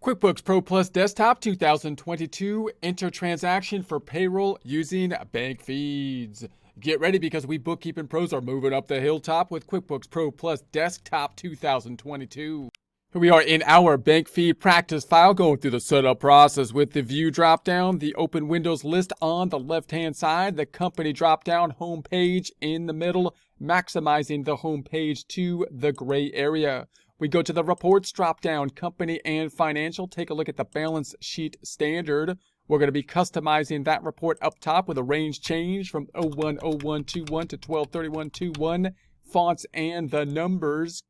QuickBooks Pro Plus Desktop 2022 enter transaction for payroll using bank feeds. Get ready because we bookkeeping pros are moving up the hilltop with QuickBooks Pro Plus Desktop 2022. Here we are in our bank feed practice file, going through the setup process with the view dropdown, the open windows list on the left-hand side, the company dropdown, home page in the middle, maximizing the home page to the gray area. We go to the reports dropdown, company and financial. Take a look at the balance sheet standard. We're going to be customizing that report up top with a range change from 010121 to 123121. Fonts and the numbers.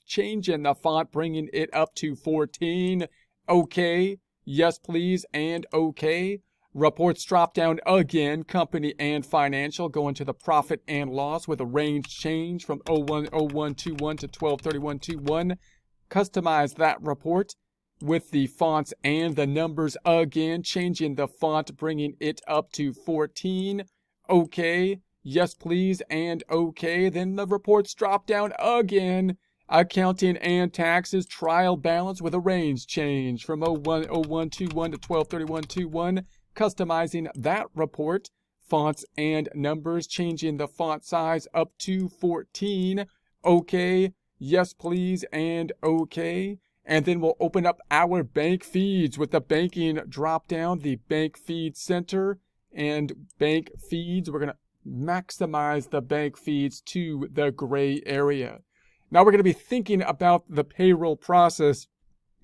Changing the font, bringing it up to 14. Okay. Yes, please. And okay. Reports drop down again, company and financial, going to the profit and loss with a range change from 010121 to 123121. Customize that report with the fonts and the numbers again, changing the font, bringing it up to 14. Okay, yes please, and okay. Then the reports drop down again. Accounting and taxes, trial balance with a range change from 010121 to 123121. Customizing that report, fonts and numbers, changing the font size up to 14. Okay, yes please, and okay. And then we'll open up our bank feeds with the banking drop down, the bank feed center and bank feeds. We're going to maximize the bank feeds to the gray area. Now we're going to be thinking about the payroll process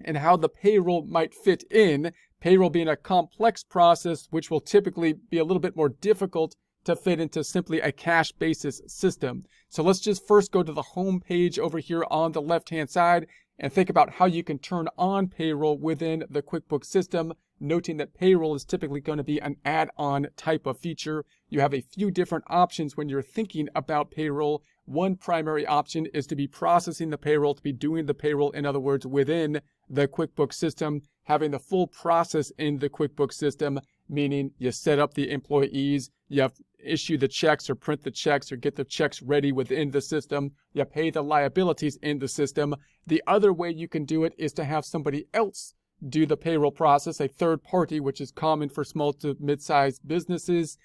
and how the payroll might fit in. Payroll being a complex process, which will typically be a little bit more difficult to fit into simply a cash basis system. So let's just first go to the home page over here on the left-hand side and think about how you can turn on payroll within the QuickBooks system, noting that payroll is typically going to be an add-on type of feature. You have a few different options when you're thinking about payroll. One primary option is to be processing the payroll, to be doing the payroll, in other words, within the QuickBooks system, having the full process in the QuickBooks system, meaning you set up the employees, you have issue the checks or print the checks or get the checks ready within the system, you pay the liabilities in the system. The other way you can do it is to have somebody else do the payroll process, a third party, which is common for small to mid-sized businesses,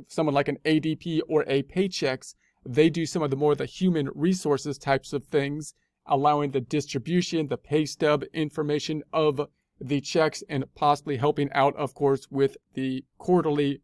someone like an ADP or a Paychex. They do some of the human resources types of things, allowing the distribution, the pay stub information of the checks, and possibly helping out, of course, with the quarterly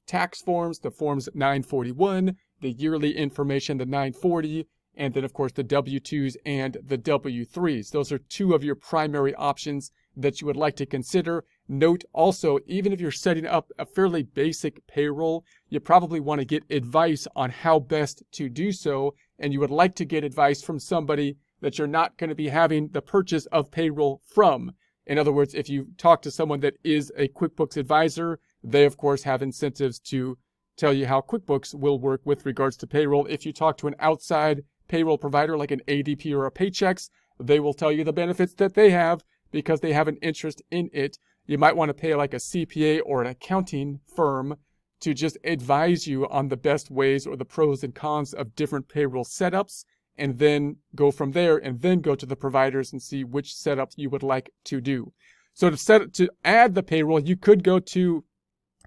tax forms, the forms 941, the yearly information, the 940, and then, of course, the W-2s and the W-3s. Those are two of your primary options that you would like to consider. Note also, even if you're setting up a fairly basic payroll, you probably want to get advice on how best to do so, and you would like to get advice from somebody that you're not going to be having the purchase of payroll from. In other words, if you talk to someone that is a QuickBooks advisor, they of course have incentives to tell you how QuickBooks will work with regards to payroll. If you talk to an outside payroll provider like an ADP or a Paychex, they will tell you the benefits that they have because they have an interest in it. You might want to pay like a CPA or an accounting firm to just advise you on the best ways or the pros and cons of different payroll setups, and then go from there and then go to the providers and see which setup you would like to do. So to add the payroll, you could go to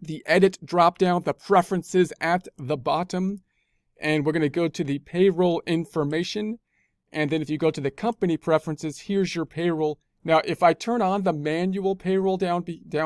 the edit dropdown, the preferences at the bottom, and we're going to go to the payroll information. And then if you go to the company preferences, here's your payroll. Now, if I turn on the manual payroll down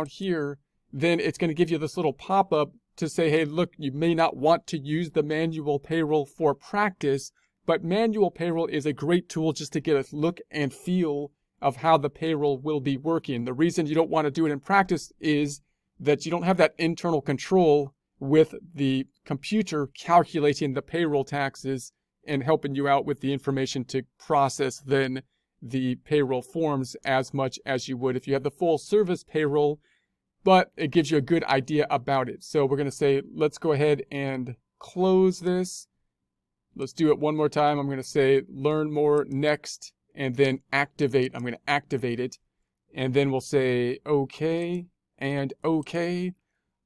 here, then it's going to give you this little pop-up to say, hey, look, you may not want to use the manual payroll for practice, but manual payroll is a great tool just to get a look and feel of how the payroll will be working. The reason you don't want to do it in practice is that you don't have that internal control with the computer calculating the payroll taxes and helping you out with the information to process then the payroll forms as much as you would if you had the full service payroll, but it gives you a good idea about it. So we're going to say, let's go ahead and close this. Let's do it one more time. I'm going to say learn more, next, and then activate. I'm going to activate it. And then we'll say okay and okay.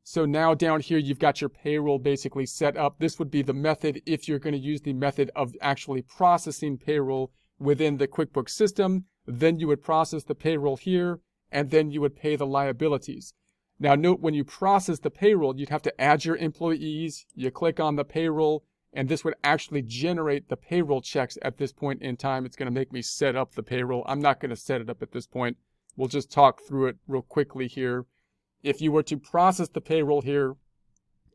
So now down here, you've got your payroll basically set up. This would be the method if you're going to use the method of actually processing payroll within the QuickBooks system. Then you would process the payroll here, and then you would pay the liabilities. Now note, when you process the payroll, you'd have to add your employees, you click on the payroll, and this would actually generate the payroll checks at this point in time. It's going to make me set up the payroll. I'm not going to set it up at this point. We'll just talk through it real quickly here. If you were to process the payroll here,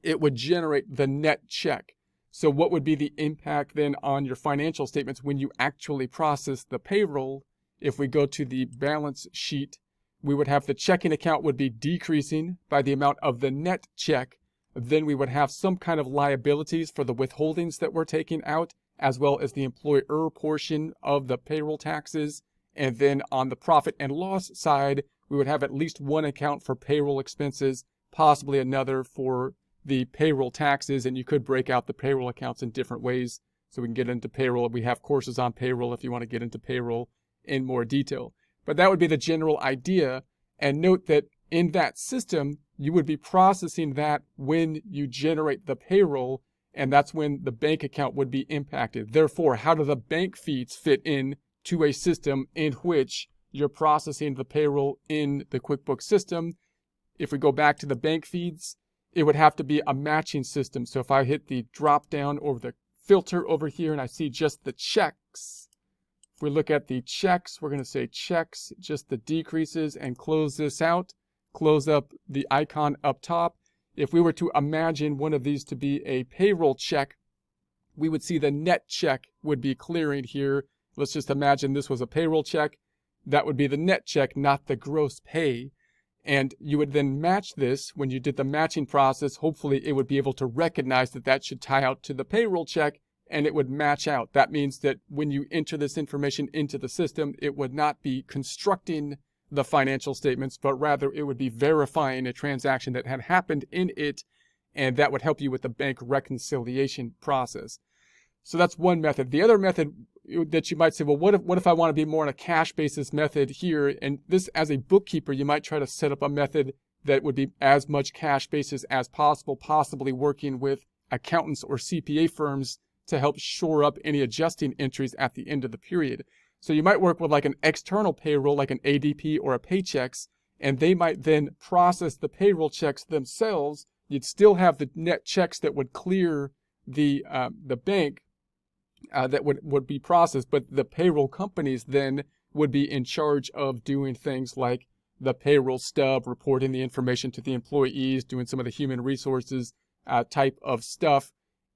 it would generate the net check. So what would be the impact then on your financial statements when you actually process the payroll? If we go to the balance sheet, we would have the checking account would be decreasing by the amount of the net check. Then we would have some kind of liabilities for the withholdings that we're taking out, as well as the employer portion of the payroll taxes. And then on the profit and loss side, we would have at least one account for payroll expenses, possibly another for the payroll taxes. And you could break out the payroll accounts in different ways. So we can get into payroll. We have courses on payroll if you want to get into payroll in more detail. But that would be the general idea. And note that in that system, you would be processing that when you generate the payroll, and that's when the bank account would be impacted. Therefore, how do the bank feeds fit in to a system in which you're processing the payroll in the QuickBooks system? If we go back to the bank feeds, it would have to be a matching system. So if I hit the drop down over the filter over here and I see just the checks, if we look at the checks, we're going to say checks, just the decreases, and close this out. Close up the icon up top. If we were to imagine one of these to be a payroll check, we would see the net check would be clearing here. Let's just imagine this was a payroll check. That would be the net check, not the gross pay. And you would then match this. When you did the matching process, hopefully it would be able to recognize that that should tie out to the payroll check, and it would match out. That means that when you enter this information into the system, it would not be constructing the financial statements, but rather it would be verifying a transaction that had happened in it, and that would help you with the bank reconciliation process. So that's one method. The other method that you might say, well, what if I want to be more on a cash basis method here? And this, as a bookkeeper, you might try to set up a method that would be as much cash basis as possible, possibly working with accountants or CPA firms to help shore up any adjusting entries at the end of the period. So you might work with like an external payroll, like an ADP or a Paychex, and they might then process the payroll checks themselves. You'd still have the net checks that would clear the bank that would be processed, but the payroll companies then would be in charge of doing things like the payroll stub, reporting the information to the employees, doing some of the human resources type of stuff,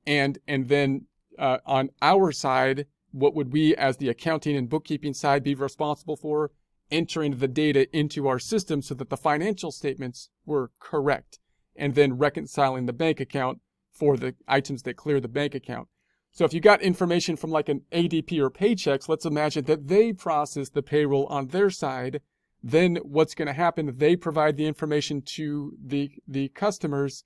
and then on our side, what would we, as the accounting and bookkeeping side, be responsible for? Entering the data into our system so that the financial statements were correct, and then reconciling the bank account for the items that clear the bank account. So if you got information from like an ADP or Paychex, let's imagine that they process the payroll on their side. Then what's going to happen? They provide the information to the customers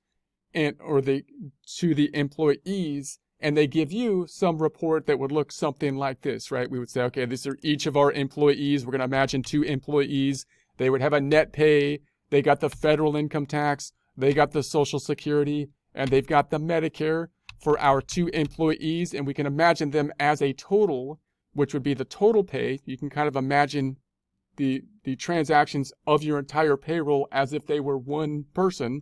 to the employees, and they give you some report that would look something like this, right? We would say, okay, these are each of our employees. We're going to imagine 2 employees. They would have a net pay. They got the federal income tax. They got the Social Security, and they've got the Medicare for our 2 employees. And we can imagine them as a total, which would be the total pay. You can kind of imagine the transactions of your entire payroll as if they were one person,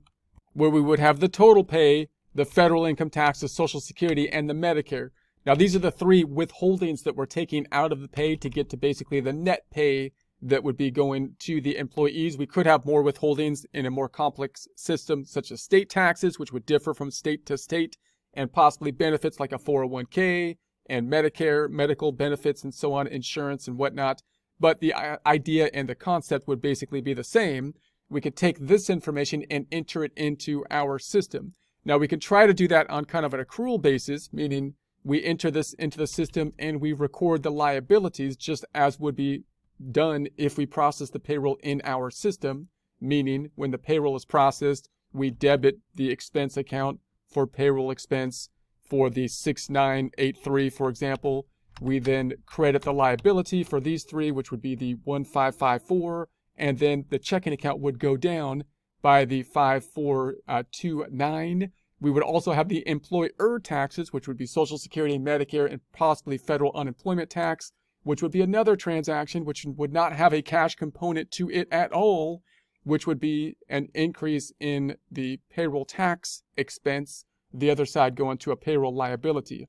where we would have the total pay, the federal income tax, the Social Security, and the Medicare. Now, these are the 3 withholdings that we're taking out of the pay to get to basically the net pay that would be going to the employees. We could have more withholdings in a more complex system, such as state taxes, which would differ from state to state, and possibly benefits like a 401k and Medicare, medical benefits, and so on, insurance and whatnot. But the idea and the concept would basically be the same. We could take this information and enter it into our system. Now, we could try to do that on kind of an accrual basis, meaning we enter this into the system and we record the liabilities just as would be done if we process the payroll in our system, meaning when the payroll is processed, we debit the expense account for payroll expense for the 6983, for example. We then credit the liability for these 3, which would be the 1554, and then the checking account would go down by the 5429. We would also have the employer taxes, which would be Social Security, Medicare, and possibly federal unemployment tax. which would be another transaction which would not have a cash component to it at all, which would be an increase in the payroll tax expense, the other side going to a payroll liability.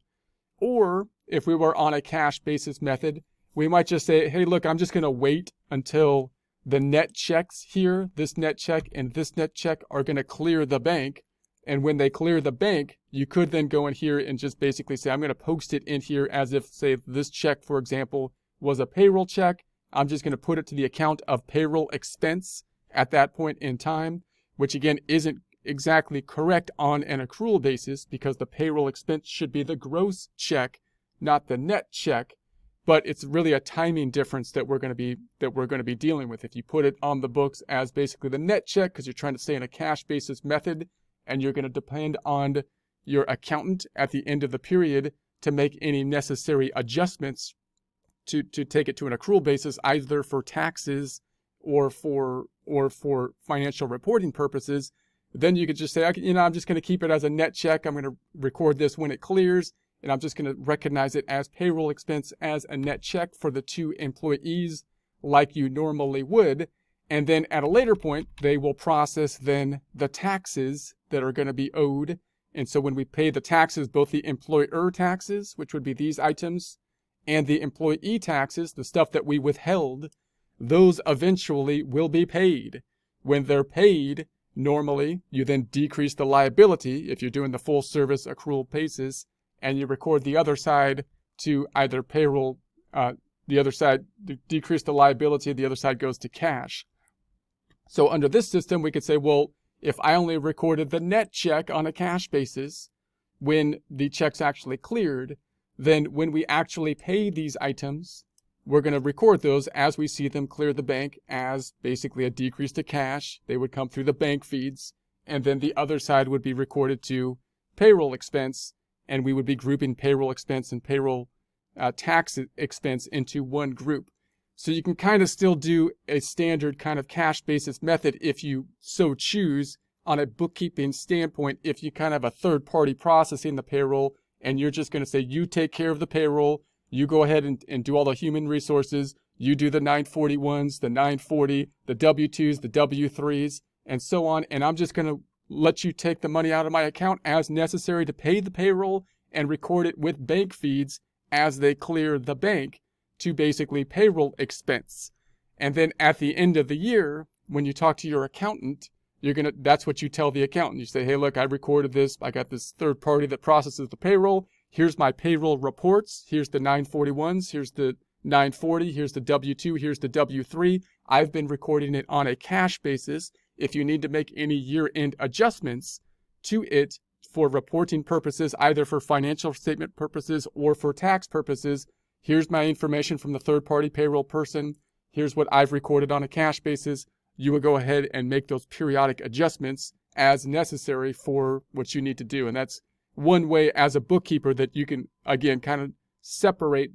Or if we were on a cash basis method, we might just say, hey, look, I'm just going to wait until the net checks here, this net check and this net check, are going to clear the bank. And when they clear the bank, you could then go in here and just basically say, I'm going to post it in here as if, say, this check, for example, was a payroll check. I'm just going to put it to the account of payroll expense at that point in time, which again isn't exactly correct on an accrual basis, because the payroll expense should be the gross check, not the net check. But it's really a timing difference that we're going to be dealing with. If you put it on the books as basically the net check, because you're trying to stay in a cash basis method, and you're going to depend on your accountant at the end of the period to make any necessary adjustments to take it to an accrual basis, either for taxes or for financial reporting purposes, then you could just say, I'm just going to keep it as a net check. I'm going to record this when it clears, and I'm just going to recognize it as payroll expense as a net check for the two employees like you normally would. And then at a later point, they will process then the taxes that are going to be owed. And so when we pay the taxes, both the employer taxes, which would be these items, and the employee taxes, the stuff that we withheld, those eventually will be paid. When they're paid, normally you then decrease the liability if you're doing the full service accrual basis, and you record the other side to either payroll, the other side, decrease the liability, the other side goes to cash. So under this system, we could say, well, if I only recorded the net check on a cash basis when the check's actually cleared, then when we actually pay these items, we're going to record those as we see them clear the bank as basically a decrease to cash. They would come through the bank feeds, and then the other side would be recorded to payroll expense, and we would be grouping payroll expense and payroll tax expense into one group. So you can kind of still do a standard kind of cash basis method if you so choose on a bookkeeping standpoint. If you kind of have a third party processing the payroll, and you're just going to say, you take care of the payroll, you go ahead and do all the human resources, you do the 941s, the 940, the W-2s, the W-3s, and so on, and I'm just going to let you take the money out of my account as necessary to pay the payroll and record it with bank feeds as they clear the bank to basically payroll expense. And then at the end of the year, when you talk to your accountant, that's what you tell the accountant. You say, hey, look, I recorded this. I got this third party that processes the payroll. Here's my payroll reports. Here's the 941s. Here's the 940. Here's the W-2. Here's the W-3. I've been recording it on a cash basis. If you need to make any year-end adjustments to it for reporting purposes, either for financial statement purposes or for tax purposes, here's my information from the third-party payroll person. Here's what I've recorded on a cash basis. You would go ahead and make those periodic adjustments as necessary for what you need to do. And that's one way as a bookkeeper that you can, again, kind of separate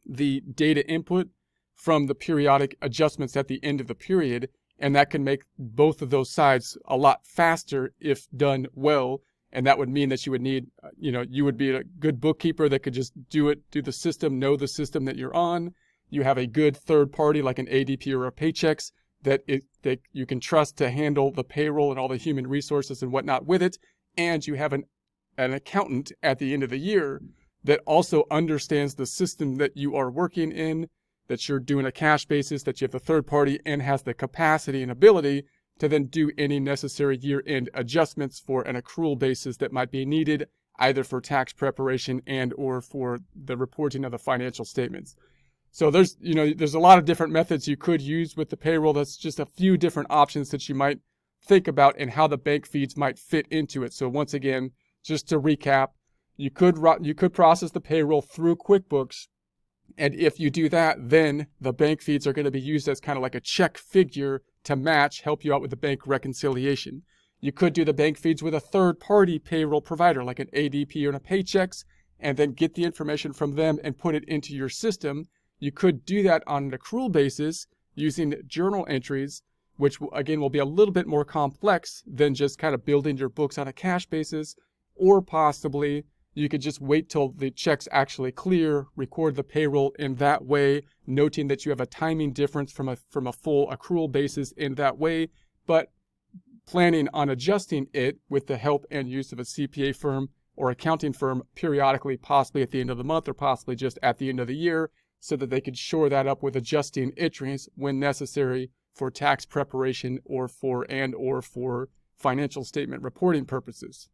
the data input from the periodic adjustments at the end of the period. And that can make both of those sides a lot faster if done well. And that would mean that you would need, you would be a good bookkeeper that could just do the system, know the system that you're on. You have a good third party like an ADP or a Paychex that you can trust to handle the payroll and all the human resources and whatnot with it. And you have an accountant at the end of the year that also understands the system that you are working in, that you're doing a cash basis, that you have the third party and has the capacity and ability to then do any necessary year-end adjustments for an accrual basis that might be needed either for tax preparation and or for the reporting of the financial statements. So there's a lot of different methods you could use with the payroll. That's just a few different options that you might think about and how the bank feeds might fit into it. So once again, just to recap, you could process the payroll through QuickBooks. And if you do that, then the bank feeds are going to be used as kind of like a check figure to match, help you out with the bank reconciliation. You could do the bank feeds with a third-party payroll provider like an ADP or a Paychex, and then get the information from them and put it into your system. You could do that on an accrual basis using journal entries, which again will be a little bit more complex than just kind of building your books on a cash basis. Or possibly You could just wait till the checks actually clear, record the payroll in that way, noting that you have a timing difference from a full accrual basis in that way, but planning on adjusting it with the help and use of a CPA firm or accounting firm periodically, possibly at the end of the month or possibly just at the end of the year, so that they could shore that up with adjusting entries when necessary for tax preparation or for financial statement reporting purposes.